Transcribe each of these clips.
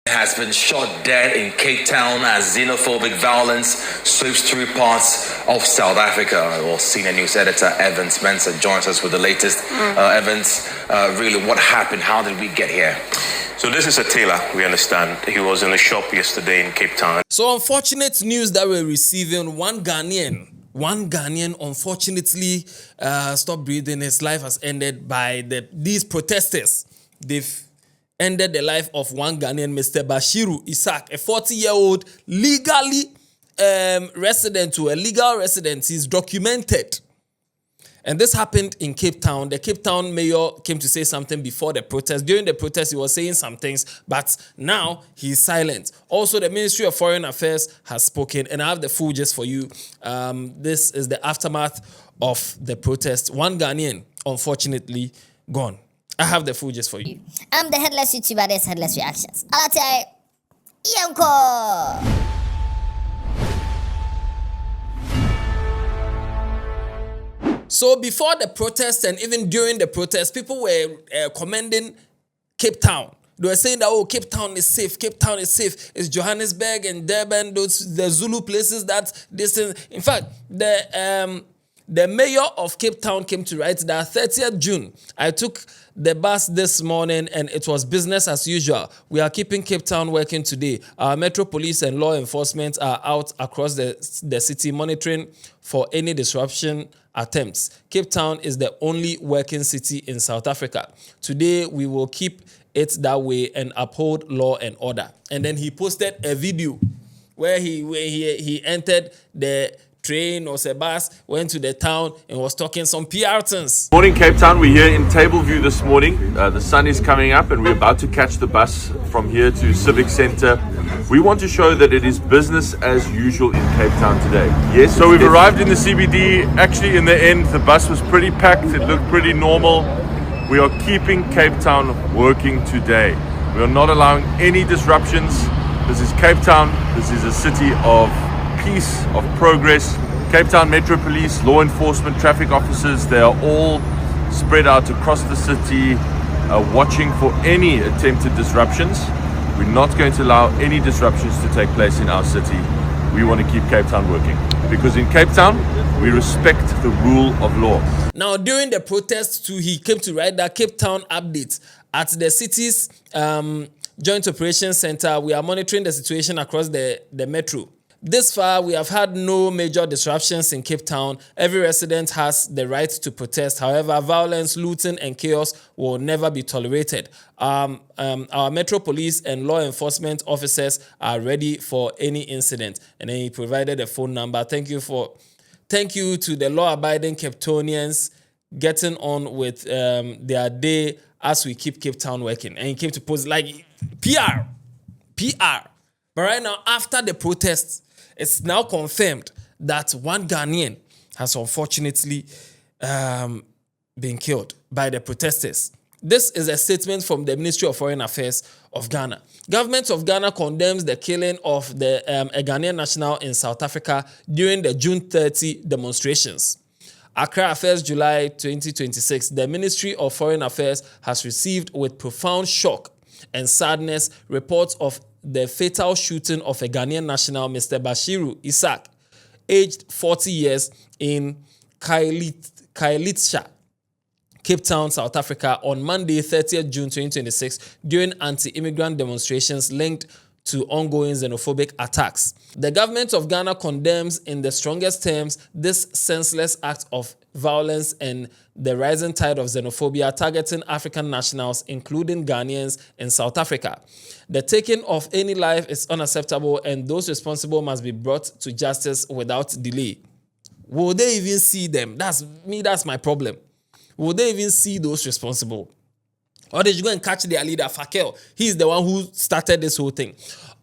Has been shot dead in Cape Town as xenophobic violence sweeps through parts of South Africa. Well, senior news editor Evans Mensah joins us with the latest. Evans, really, what happened? How did we get here? So this is a tailor, we understand. He was in the shop yesterday in Cape Town. So unfortunate news that we're receiving. One Ghanaian unfortunately stopped breathing. His life has ended by these protesters. They've ended the life of one Ghanaian, Mr. Bashiru Isaac, a 40-year-old legally resident, to a legal resident. He's documented. And this happened in Cape Town. The Cape Town mayor came to say something before the protest. During the protest, he was saying some things, but now he's silent. Also, the Ministry of Foreign Affairs has spoken, and I have the full gist for you. This is the aftermath of the protest. One Ghanaian, unfortunately, gone. I have the full gist for you. I'm the Headless YouTuber, this Headless Reactions. Alate, Yanko! So before the protest and even during the protest, people were commending Cape Town. They were saying that, oh, Cape Town is safe. Cape Town is safe. It's Johannesburg and Durban, the Zulu places that this is. In fact, the mayor of Cape Town came to write that 30th June, I took the bus this morning and it was business as usual. We are keeping Cape Town working today. Our Metro Police and law enforcement are out across the city monitoring for any disruption attempts. Cape Town is the only working city in South Africa. Today, we will keep it that way and uphold law and order. And then he posted a video where he entered the train or a bus, went to the town and was talking some PR things. Morning Cape Town, we're here in Tableview this morning. The sun is coming up and we're about to catch the bus from here to Civic Centre. We want to show that it is business as usual in Cape Town today. Yes, so we've arrived in the CBD. Actually, in the end, the bus was pretty packed. It looked pretty normal. We are keeping Cape Town working today. We are not allowing any disruptions. This is Cape Town. This is a city of peace, of progress. Cape Town Metro Police, law enforcement, traffic officers, they are all spread out across the city, watching for any attempted disruptions. We're not going to allow any disruptions to take place in our city. We want to keep Cape Town working because in Cape Town, we respect the rule of law. Now, during the protest too, he came to write that Cape Town update at the city's Joint Operations Center. We are monitoring the situation across the metro. This far, we have had no major disruptions in Cape Town. Every resident has the right to protest. However, violence, looting, and chaos will never be tolerated. Our Metro Police and law enforcement officers are ready for any incident. And then he provided a phone number. Thank you to the law-abiding Cape Townians getting on with their day as we keep Cape Town working. And he came to post like PR. But right now, after the protests, it's now confirmed that one Ghanaian has unfortunately been killed by the protesters. This is a statement from the Ministry of Foreign Affairs of Ghana. Government of Ghana condemns the killing of a Ghanaian national in South Africa during the June 30 demonstrations. Accra Affairs, July 2026. The Ministry of Foreign Affairs has received with profound shock and sadness reports of the fatal shooting of a Ghanaian national, Mr. Bashiru Isaac, aged 40 years, in Kailitsha, Cape Town, South Africa, on Monday, 30th June 2026, during anti-immigrant demonstrations linked to ongoing xenophobic attacks. The government of Ghana condemns in the strongest terms this senseless act of violence and the rising tide of xenophobia targeting African nationals, including Ghanaians in South Africa. The taking of any life is unacceptable and those responsible must be brought to justice without delay. Will they even see them? That's my problem. Will they even see those responsible? Or did you go and catch their leader, Fakel? He's the one who started this whole thing.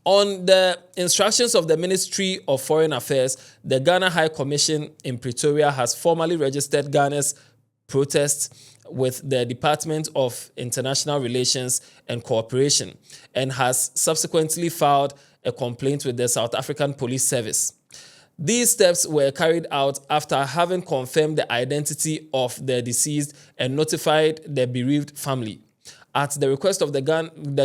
On the instructions of the Ministry of Foreign Affairs, the Ghana High Commission in Pretoria has formally registered Ghana's protests with the Department of International Relations and Cooperation and has subsequently filed a complaint with the South African Police Service. These steps were carried out after having confirmed the identity of the deceased and notified the bereaved family. At the request of the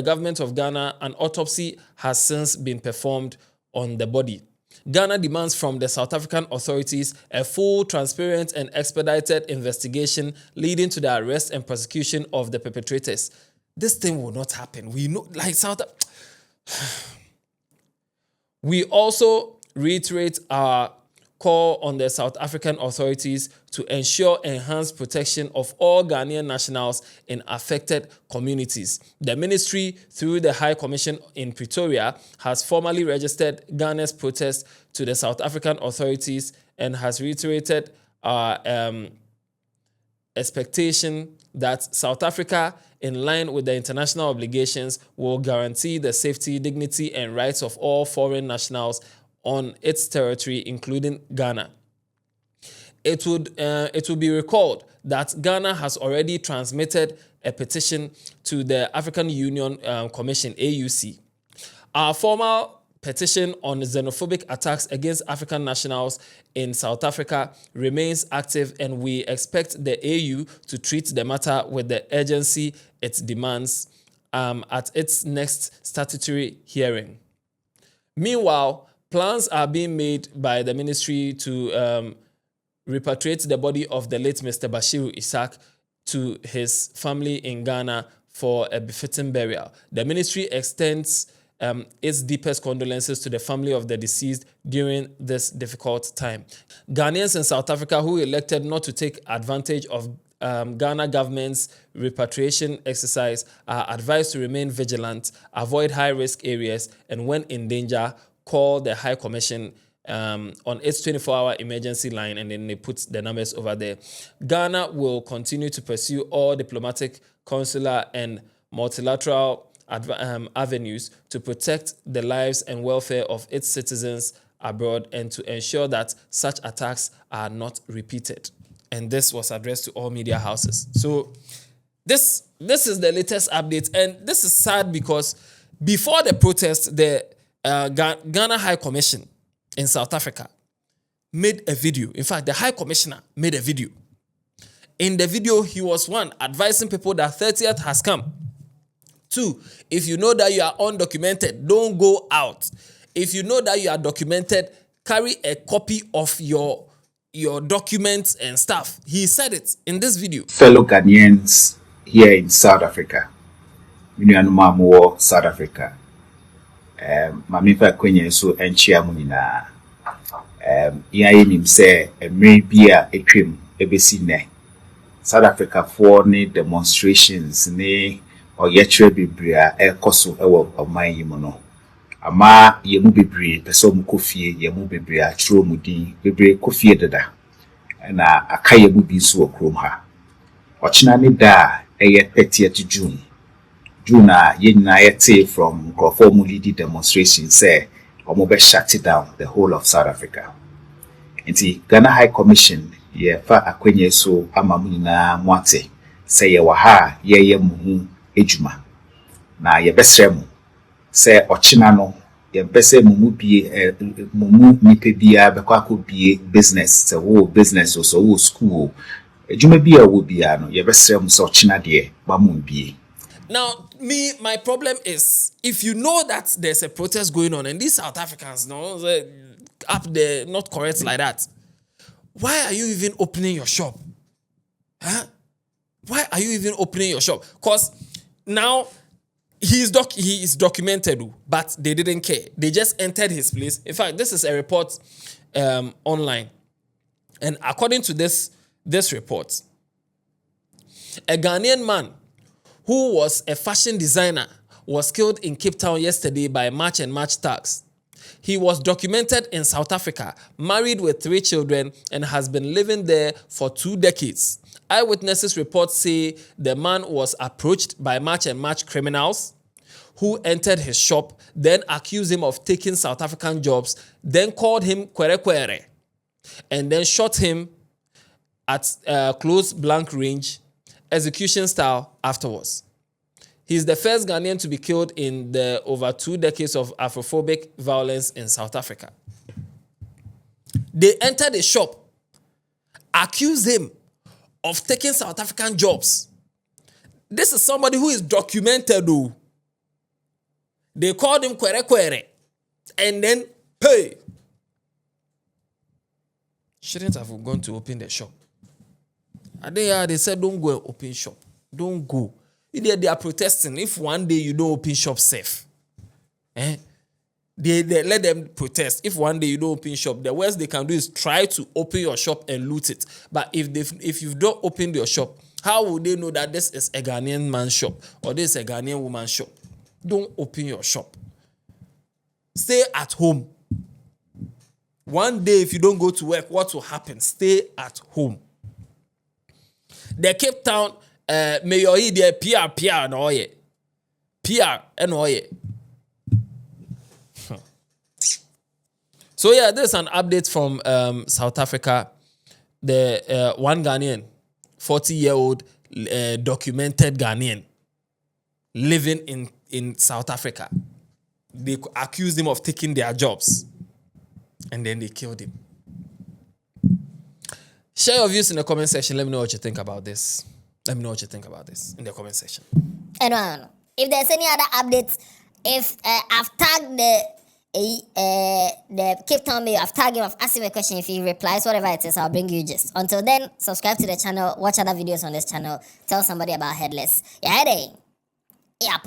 government of Ghana, an autopsy has since been performed on the body. Ghana demands from the South African authorities a full, transparent, and expedited investigation leading to the arrest and prosecution of the perpetrators. This thing will not happen. We know, like We also reiterate our call on the South African authorities to ensure enhanced protection of all Ghanaian nationals in affected communities. The ministry, through the High Commission in Pretoria, has formally registered Ghana's protest to the South African authorities and has reiterated our expectation that South Africa, in line with the international obligations, will guarantee the safety, dignity, and rights of all foreign nationals on its territory, including Ghana. It would be recalled that Ghana has already transmitted a petition to the African Union Commission, AUC. Our formal petition on xenophobic attacks against African nationals in South Africa remains active, and we expect the AU to treat the matter with the urgency it demands at its next statutory hearing. Meanwhile, plans are being made by the ministry to repatriate the body of the late Mr. Bashiru Isaac to his family in Ghana for a befitting burial. The ministry extends its deepest condolences to the family of the deceased during this difficult time. Ghanaians in South Africa who elected not to take advantage of Ghana government's repatriation exercise are advised to remain vigilant, avoid high-risk areas, and when in danger, call the High Commission on its 24-hour emergency line, and then they put the numbers over there. Ghana will continue to pursue all diplomatic, consular, and multilateral avenues to protect the lives and welfare of its citizens abroad and to ensure that such attacks are not repeated. And this was addressed to all media houses. So this is the latest update, and this is sad because before the protest, the Ghana High Commission in South Africa made a video. In fact, the High Commissioner made a video. In the video, he was advising people that 30th has come. 2, if you know that you are undocumented, don't go out. If you know that you are documented, carry a copy of your documents and stuff. He said it in this video. Fellow Ghanaians here in South Africa, South Africa, Mamifa kwenye so enchia munina. Nim say maybe a trim ebesi ne. South Africa for ne demonstrations ne or yetre bibria koso ewo oman yimono. Ama yemu bibri peso mu kofie yemu bibri atro mudin bibri kofie dada na akaye mu bi so okrom ha. Ochina ne da eye 30th June. June yena yete from Crawford leading demonstration say omobe shut it down the whole of South Africa. Inti Ghana High Commission ye fa akwenye so amamu na mwate say ye waha ye muhu ejuma na ye besremu say ochina no ye bese mumu bie mumu nipe bia be kwa ko bie business say wo business so wo school ejuma bia wo bia no ye besremu say ochina de ba mu bie. Now, my problem is, if you know that there's a protest going on and these South Africans, no, they're up there, not correct like that, why are you even opening your shop? Huh? Why are you even opening your shop? Because now he is documented, but they didn't care. They just entered his place. In fact, this is a report online. And according to this report, a Ghanaian man who was a fashion designer was killed in Cape Town yesterday by March and March thugs. He was documented in South Africa, married with 3 children, and has been living there for 2 decades. Eyewitnesses reports say the man was approached by March and March criminals who entered his shop, then accused him of taking South African jobs, then called him kwere kwere, and then shot him at close blank range, execution style afterwards. He's the first Ghanaian to be killed in the over 2 decades of Afrophobic violence in South Africa. They entered the shop, accused him of taking South African jobs. This is somebody who is documented, though. They called him Kwere, and then pay. Shouldn't have gone to open the shop. And they said, don't go and open shop. Don't go. They are protesting. If one day you don't open shop safe, they let them protest. If one day you don't open shop, the worst they can do is try to open your shop and loot it. But if you don't open your shop, how will they know that this is a Ghanaian man's shop or this is a Ghanaian woman's shop? Don't open your shop. Stay at home. One day, if you don't go to work, what will happen? Stay at home. The Cape Town mayor there PR no ye. PR no ye. So yeah, there's an update from South Africa. The one Ghanaian, 40-year-old documented Ghanaian living in South Africa. They accused him of taking their jobs. And then they killed him. Share your views in the comment section. Let me know what you think about this. Let me know what you think about this in the comment section. And if there's any other updates, if I've tagged the Cape Town mayor, I've tagged him, I've asked him a question. If he replies, whatever it is, I'll bring you gist. Until then, subscribe to the channel, watch other videos on this channel, tell somebody about Headless. Yeah, hey, yeah,